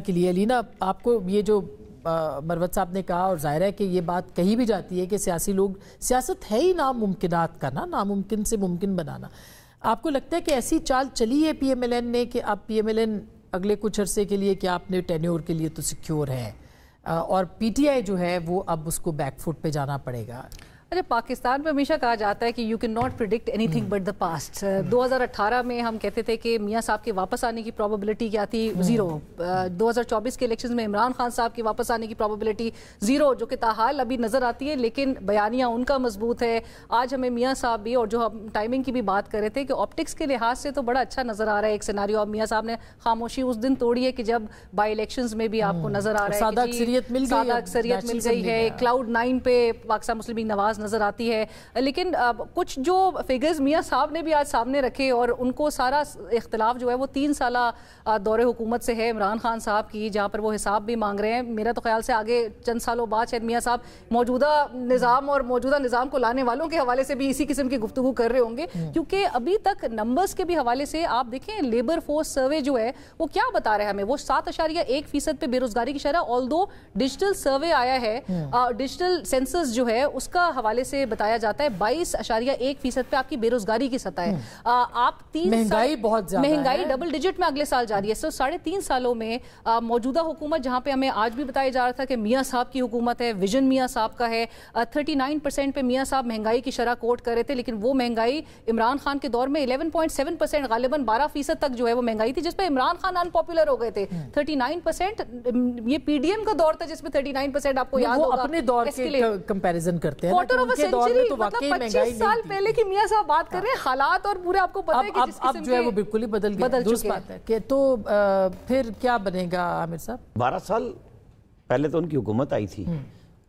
کے لیے لینا آپ کو یہ جو مروت صاحب نے کہا اور ظاہر ہے کہ یہ بات کہی بھی جاتی ہے کہ سیاسی لوگ سیاست ہے ہی ناممکنات کا ناممکن سے ممکن بنانا. آپ کو لگتا ہے کہ ایسی چال چلی ہے پی ایم ایل این نے کہ اب پی ایم ایل این اگلے کچھ عرصے کے لیے کہ آپ نے ٹینیور کے لیے تو سیکیور ہے اور پی ٹی آئی جو ہے وہ اب اس کو بیک فٹ پہ جانا پڑے گا؟ اچھا، پاکستان میں ہمیشہ کہا جاتا ہے کہ you can not predict any thing but the past. 2018 میں ہم کہتے تھے کہ میاں صاحب کے واپس آنے کی پروبیبلٹی کیا تھی؟ 0. 2024 کے الیکشنز میں عمران خان صاحب کے واپس آنے کی پروبیبلٹی 0، جو کہ تاحال ابھی نظر آتی ہے، لیکن بیانیہ ان کا مضبوط ہے. آج ہمیں میاں صاحب بھی، اور جو ہم ٹائمنگ کی بھی بات کر رہے تھے، کہ آپٹکس کے لحاظ سے تو بڑا اچھا نظر آ رہا ہے ایک سیناریو. اب میاں صاحب نے خاموشی اس دن توڑی ہے کہ جب بائی الیکشنز میں بھی آپ کو نظر آ رہا ہے سادہ اکثریت مل گئی ہے، کلاؤڈ 9 پہ پاکستان مسلم لیگ نواز نظر آتی ہے. لیکن کچھ جو فگرز میاں صاحب نے بھی آج سامنے رکھے، اور ان کو سارا اختلاف جو ہے وہ 3 سالہ دور حکومت سے ہے عمران خان صاحب کی، جہاں پر وہ حساب بھی مانگ رہے ہیں. میرا تو خیال سے آگے چند سالوں بعد شاید میاں صاحب موجودہ نظام اور موجودہ نظام کو لانے والوں کے حوالے سے بھی اسی قسم کی گفتگو کر رہے ہوں گے، کیونکہ ابھی تک نمبرز کے بھی حوالے سے آپ دیکھیں لیبر فورس سروے جو ہے وہ کیا بتا رہے ہیں ہمیں، وہ 7.1% پہ بے روزگاری کی شرح. آلدو ڈیجیٹل سروے آیا ہے، ڈیجیٹل سینسس جو ہے اس کا حوالے سے بتایا جاتا ہے 22.1% پہ آپ کی بے روزگاری کی سطح ہے. آپ 3 مہنگائی بہت زیادہ، مہنگائی ڈبل ڈیجٹ میں اگلے سال جاری ہے. 3.5 سالوں میں موجودہ حکومت، جہاں پہ ہمیں آج بھی بتایا جا رہا تھا کہ میاں صاحب کی حکومت ہے، ویژن میاں صاحب کا ہے، 39% پہ میاں صاحب مہنگائی کی شرح کوٹ کر رہے تھے، لیکن وہ مہنگائی عمران خان کے دور میں 11.7%، غالباً 12% تک جو ہے وہ مہنگائی تھی، جس پہ عمران خان ان پاپولر ہو گئے تھے. 39%، یہ پی ڈی ایم کا دور تھا جس میں 39% آپ کو یاد ہوگا. اپنے دور کے کمپیریزن کرتے ہیں، کوارٹر آف اے سینچری، مطلب 25 سال پہلے کی میاں صاحب بات کر رہے ہیں، حالات اور پورے آپ کو پتہ ہے کہ جس قسم جو ہے وہ بالکل ہی بدل چکے ہیں. کہ تو پھر کیا بنے گا عامر صاحب؟ 12 سال پہلے تو ان کی حکومت آئی تھی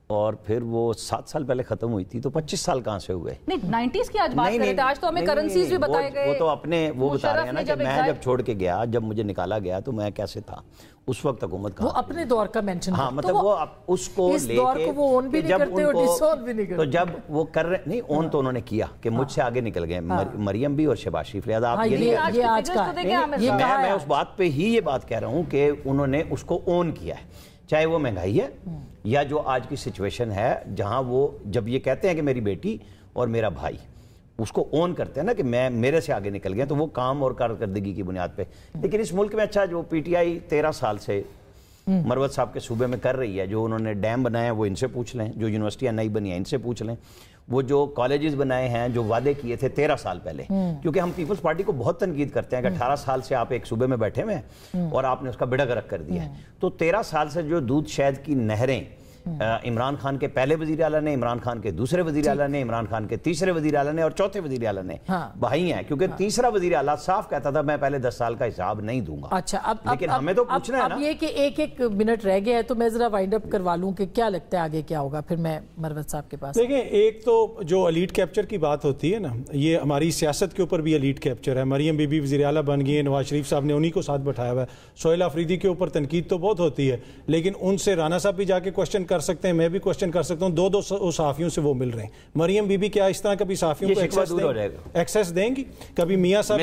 اور پھر وہ 7 سال پہلے ختم ہوئی تھی، تو 25 سال کہاں سے ہوئے؟ نہیں 90s کی آج بات کر رہے تھے، آج تو ہمیں کرنسیز بھی بتائے گئے. وہ تو اپنے وہ بتا رہے ہیں نا کہ میں جب چھوڑ کے گیا، جب مجھے نکالا گیا تو میں کیسے تھا اس وقت حکومت کہاں؟ وہ اپنے دور کا مینشن، ہاں مطلب وہ اس کو لے کے وہ اون بھی نہیں کرتے اور ڈس اون بھی نہیں کرتے. تو جب وہ کر رہے نہیں، اون تو انہوں نے کیا کہ مجھ سے آگے نکل گئے مریم بھی اور شہباز شریف. لہٰذا آپ یہ آج کا میں اس بات پہ ہی یہ بات کہہ رہا ہوں کہ انہوں نے اس کو اون کیا ہے، چاہے وہ مہنگائی ہے یا جو آج کی سچویشن ہے، جہاں وہ جب یہ کہتے ہیں کہ میری بیٹی اور میرا بھائی، اس کو اون کرتے ہیں نا کہ میں میرے سے آگے نکل گیا، تو وہ کام اور کارکردگی کی بنیاد پہ. لیکن اس ملک میں اچھا جو پی ٹی آئی 13 سال سے مروت صاحب کے صوبے میں کر رہی ہے، جو انہوں نے ڈیم بنائے ہیں وہ ان سے پوچھ لیں، جو یونیورسٹیاں نئی بنی ہیں ان سے پوچھ لیں، وہ جو کالجز بنائے ہیں جو وعدے کیے تھے 13 سال پہلے. کیونکہ ہم پیپلز پارٹی کو بہت تنقید کرتے ہیں کہ 18 سال سے آپ ایک صوبے میں بیٹھے ہوئے ہیں اور آپ نے اس کا بیڑا غرق کر دیا ہے. تو 13 سال سے جو دودھ شہد کی نہریں عمران خان کے پہلے وزیر اعلیٰ نے، عمران خان کے دوسرے وزیر اعلیٰ نے، عمران خان کے تیسرے وزیر اعلیٰ نے اور چوتھے وزیر اعلیٰ نے بہائی ہیں. کیونکہ تیسرا وزیر اعلیٰ صاف کہتا تھا میں پہلے 10 سال کا حساب نہیں دوں گا. اچھا، لیکن ہمیں تو پوچھنا ہے نا. اب یہ کہ ایک منٹ رہ گیا ہے تو میں ذرا وائنڈ اپ کروا لوں کہ کیا لگتا ہے آگے کیا ہوگا. پھر میں مروت صاحب کے پاس. دیکھیں، ایک تو جو ایلیٹ کیپچر کی بات ہوتی ہے نا، یہ ہماری سیاست کے اوپر بھی ایلیٹ کیپچر ہے. مریم بی بی وزیر اعلیٰ بن گئی ہیں، نواز شریف صاحب نے انہی کو ساتھ بٹھایا ہوا ہے. سہیل آفریدی کے اوپر تنقید تو بہت ہوتی ہے، لیکن ان سے رانا صاحب بھی جا کے کوشچن کر سکتے ہیں، میں بھی کوشچن کر سکتا ہوں. دو صحافیوں سے وہ مل رہے ہیں. مریم بی بی کیا اس طرح کبھی صحافیوں کو ایکسیس دیں گی؟ کبھی میاں صاحب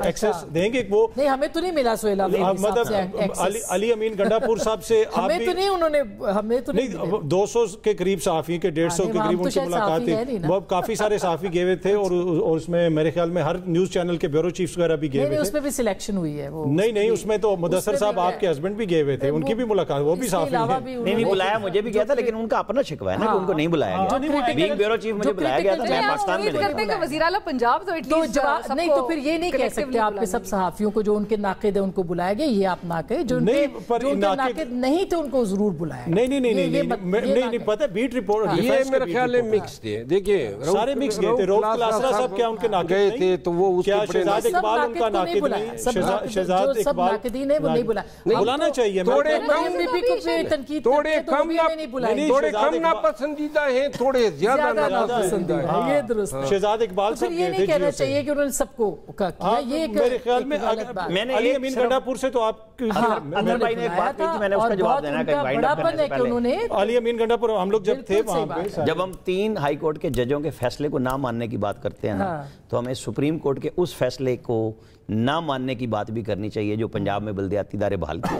ایکسیس دیں گے؟ وہ نہیں، ہمیں تو نہیں ملا سہیل مطلب علی امین گنڈا پور صاحب سے ہمیں تو نہیں، انہوں نے ہمیں تو نہیں. 200 کے قریب صحافی کے 150 کے قریب ان کی ملاقات تھی. وہ کافی سارے صحافی گئے ہوئے تھے اور اس میں میرے خیال میں ہر نیوز چینل کے بیورو چیفز وغیرہ بھی گئے ہوئے تھے. اس میں بھی سلیکشن ہوئی ہے. نہیں، اس میں تو مدثر صاحب آپ کے ہسبینڈ بھی گئے ہوئے تھے، ان کی بھی ملاقات، وہ بھی صحافی ہیں. نہیں بلایا، مجھے بھی کیا تھا، لیکن ان کا اپنا شکوہ ہے نا کہ ان کو نہیں بلایا گیا. بینگ بیورو چیف مجھے بلایا گیا تھا، میں پاکستان میں کرتے کہ وزیر اعلیٰ پنجاب تو نہیں، تو پھر یہ نہیں کہہ سکتے آپ کے سب صحافیوں کو جو ان کے ناقد ہیں ان کو بلایا گیا. یہ آپ نہ کہیں جو ان کے ناقد نہیں تھے ان کو ضرور بلایا. نہیں پتہ بیٹ رپورٹ یہ میرا خیال ہے مکس تھے. دیکھیے سارے مکس گئے تھے. روف کلاسرا صاحب کیا ان کے ناقد گئے تھے تو وہ اس کیا شہزاد اقبال ان کا ناقد نہیں؟ شہزاد اقبال ناقدین ہیں وہ نہیں بلایا. بلانا چاہیے. تھوڑے کم ناپسندیدہ ہیں، تھوڑے زیادہ ناپسندیدہ ہیں. یہ درست ہے. شہزاد اقبال صاحب یہ نہیں کہنا چاہیے کہ انہوں نے سب کو کیا. یہ میرے خیال میں علی امین گنڈا پور سے تو آپ انور بھائی نے ایک بات کہی تھی، میں نے اس کا جواب دینا کہ وائنڈ اپ کرنے سے پہلے. علی امین گنڈا پور ہم لوگ جب تھے وہاں پہ، جب ہم 3 ہائی کورٹ کے ججوں کے فیصلے کو نہ ماننے کی بات کرتے ہیں نا، تو ہمیں سپریم کورٹ کے اس فیصلے کو نہ ماننے کی بات بھی کرنی چاہیے جو پنجاب میں بلدیاتی ادارے بحال کیے.